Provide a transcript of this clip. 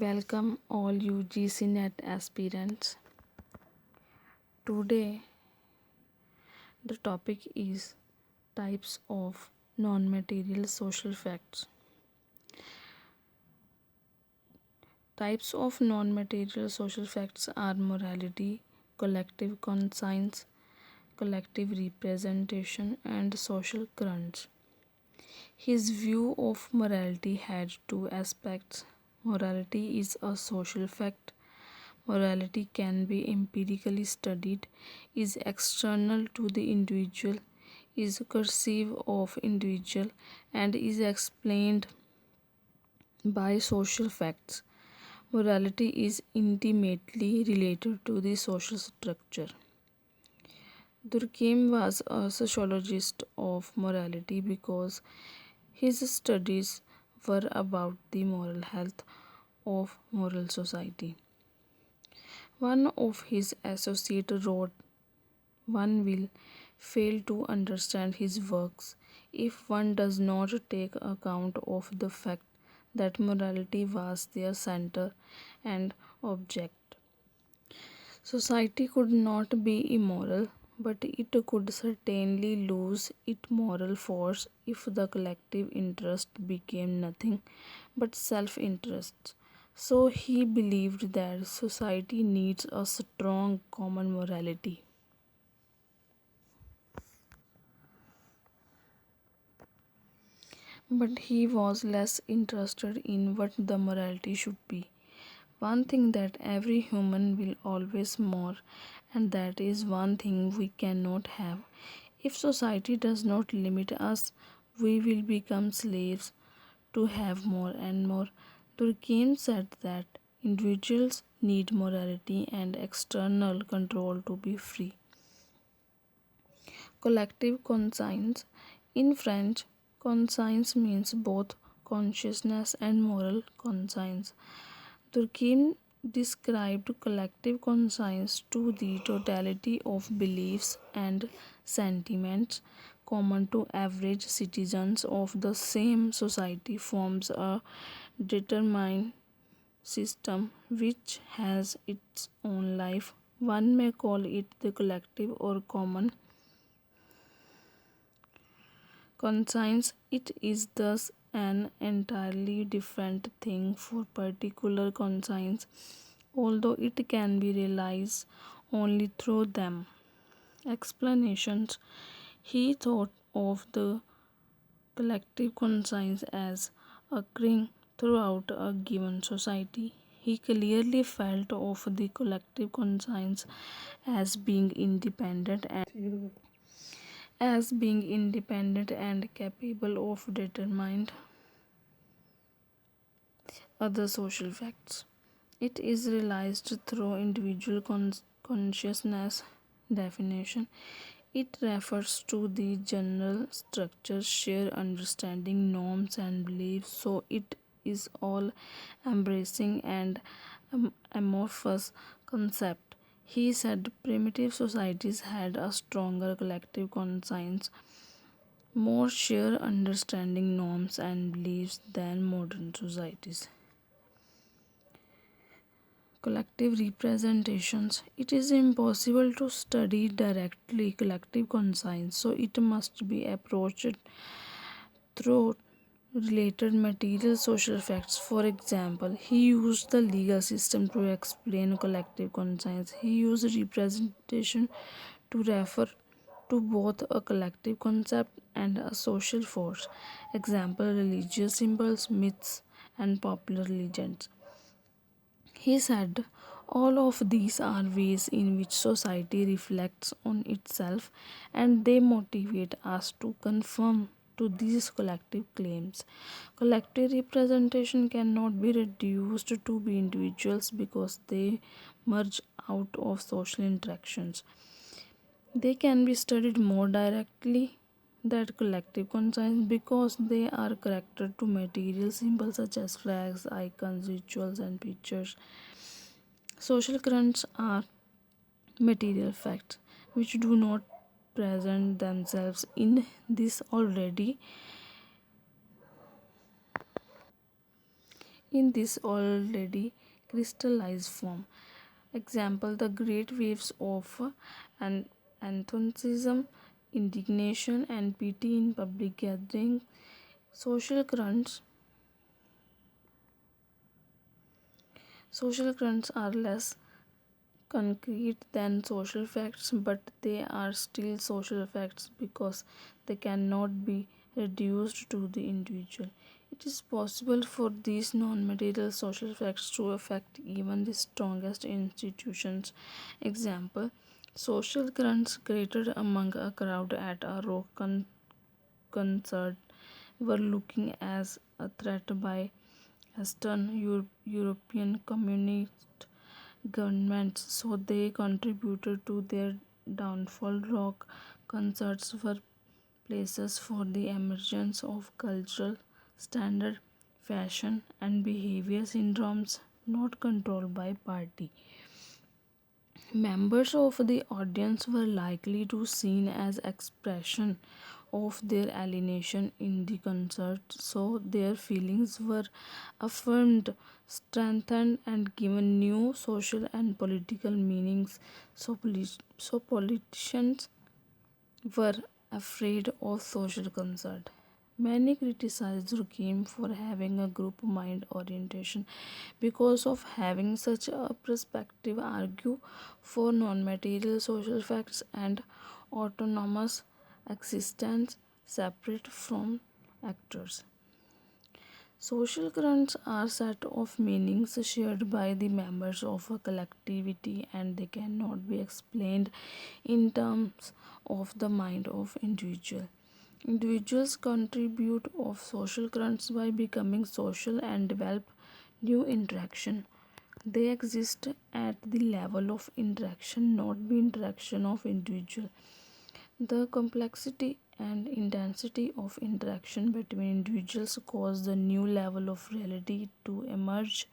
Welcome all UGC Net aspirants. Today the topic is types of non-material social facts. Types of non-material social facts are morality, collective conscience, collective representation, and social currents. His view of morality had two aspects. Morality is a social fact. Morality can be empirically studied, is external to the individual, is cursive of individual, and is explained by social facts. Morality is intimately related to the social structure. Durkheim was a sociologist of morality because his studies were about the moral health of moral society. One of his associates wrote, "One will fail to understand his works if one does not take account of the fact that morality was their center and object." Society could not be immoral, but it could certainly lose its moral force if the collective interest became nothing but self interest. So he believed that society needs a strong common morality. But he was less interested in what the morality should be. One thing that every human will always more, and that is one thing we cannot have. If society does not limit us, we will become slaves to have more and more. Durkheim said that individuals need morality and external control to be free. Collective conscience. In French, conscience means both consciousness and moral conscience. Durkheim described collective conscience to the totality of beliefs and sentiments common to average citizens of the same society forms a determined system which has its own life. One may call it the collective or common conscience. It is thus an entirely different thing for particular conscience, although it can be realized only through them. Explanations. He thought of the collective conscience as occurring throughout a given society. He clearly felt of the collective conscience as being independent and capable of determining other social facts. It is realized through individual consciousness definition. It refers to the general structures, shared understanding, norms, and beliefs, so it is all embracing and amorphous concept. He said primitive societies had a stronger collective conscience, more shared understanding, norms, and beliefs than modern societies. Collective representations. It is impossible to study directly collective conscience, so it must be approached through related material social facts. For example, he used the legal system to explain collective conscience. He used representation to refer to both a collective concept and a social force. Example, religious symbols, myths, and popular legends. He said, all of these are ways in which society reflects on itself, and they motivate us to conform to these collective claims. Collective representation cannot be reduced to be individuals because they merge out of social interactions. They can be studied more directly that collective conscience because they are connected to material symbols such as flags, icons, rituals, and pictures. Social currents are material facts which do not present themselves in this already in this already crystallized form. Example, the great waves of an enthusiasm, indignation, and pity in public gathering. Social currents Social currents are less concrete than social facts, but they are still social facts because they cannot be reduced to the individual. It is possible for these non material social facts to affect even the strongest institutions. Example, social currents created among a crowd at a rock concert were looking as a threat by European communist governments, so they contributed to their downfall. Rock concerts were places for the emergence of cultural standard, fashion, and behavior syndromes not controlled by party. Members of the audience were likely to seen as expression of their alienation in the concert, so their feelings were affirmed, strengthened, and given new social and political meanings. So politicians were afraid of social concert. Many criticized Durkheim for having a group mind orientation because of having such a perspective, argue for non-material social facts and autonomous existence separate from actors. Social currents are set of meanings shared by the members of a collectivity, and they cannot be explained in terms of the mind of individual. Individuals contribute of social currents by becoming social and develop new interaction. They exist at the level of interaction, not the interaction of individual. The complexity and intensity of interaction between individuals cause the new level of reality to emerge.